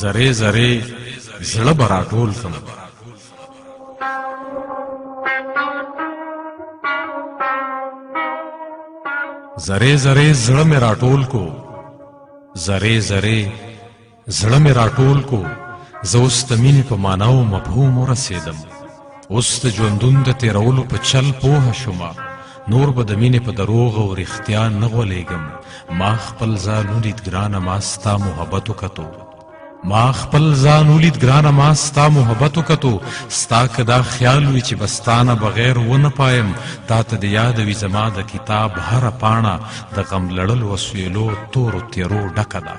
زرې زرې زړه به راټول کړم. زرې زرې زړه مې راټول کو، زرې زرې زړه مې راټول کو. زه اوس د مینې په معنا او مفهوم ورسېدم. اوس د ژوندون د تېرولو په چل پوهه شومه. نور به د مینې په دروغ او رښتیا نه غولېږم. ما خپل ځان ولید ګرانه، ما ستا محبت وکتو. ما خپل ځان ولید ګرانه، ما ستا محبت وکتو. ستا که دا خیال وي چې بستانه بغیر ونه پایم، تا ته د یاد وي زما د کتاب هره پاڼه د غم لړلو وسویلو تورو تیرو ډکه ده.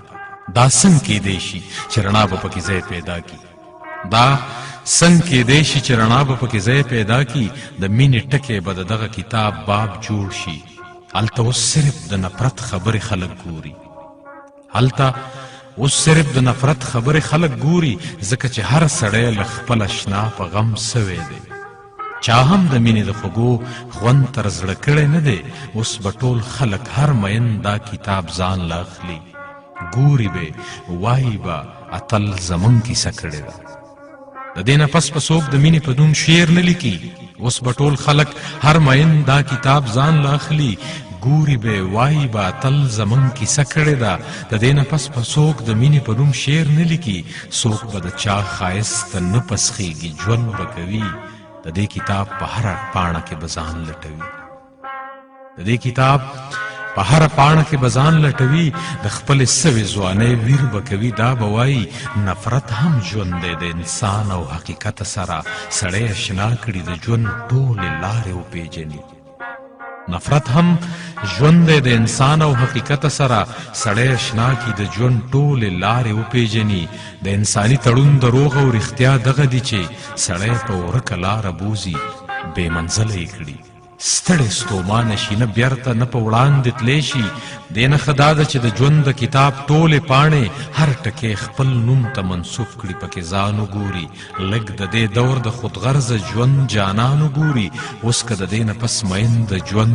دا څنګه کیدی شي چې رڼا به پکې ځای پیدا کي؟ دا څنګه کیدی شي چې رڼا به پکې ځای پیدا کي؟ د مینې ټکی به د دغه کتاب باب جوړ شي. هلته اوس صرف د نفرت خبرې خلک ګوري. هلته اوس صرف د نفرت خبرې خلک ګوري، ځکه چې هر سړی له خپل اشنا په غم سوی دی. چا هم د مینې د خوږو خوند تر زړه کړی نه دی. اوس به ټول خلک هر مین دا کتاب ځان له اخلي. ګوري به وایي به اتل زمونږ کیسه کړې ده. د دې نه پس به څوک د مینې په نوم شعر نه لیکي. اوس به ټول خلک هر مین دا کتاب ځان له اخلي. ګوري به وایي به اتل زمونږ کیسه کړې ده. د دې نه پس به څوک د مینې په نوم شعر نه لیکي. څوک به د چا ښایست ته نه پسخېږي، ژوند به کوي. د دې کتاب په هره پاڼه کې به ځان لټوي. د دې کتاب په هره پاڼه کې به ځان لټوي. د خپلې سوې ځوانۍ ویر به کوي. دا به وایي نفرت هم ژوند دی د انسان او حقیقت سره. سړی اشنا کړي د ژوند ټولې لارې وپېژني. نفرت هم ژوند دی د انسان او حقیقت سره. سړی اشنا کړي د ژوند ټولې لارې وپېژني. د انساني تړون دروغ او رښتیا دغه دي چې سړی په ورکه لاره بوځي، بې منزله یې کړي. ستړی ستومانه شي، نه بیرته نه په وړاندې تلی شي. دې نه ښه دا ده چې د ژوند د کتاب ټولې پاڼې هر ټکی خپل نوم ته منسوب کړي، پکې ځان وګوري. لږ د دې دور د خودغرضه ژوند جانان وګوري. اوس که د دې نه پس مین د ژوند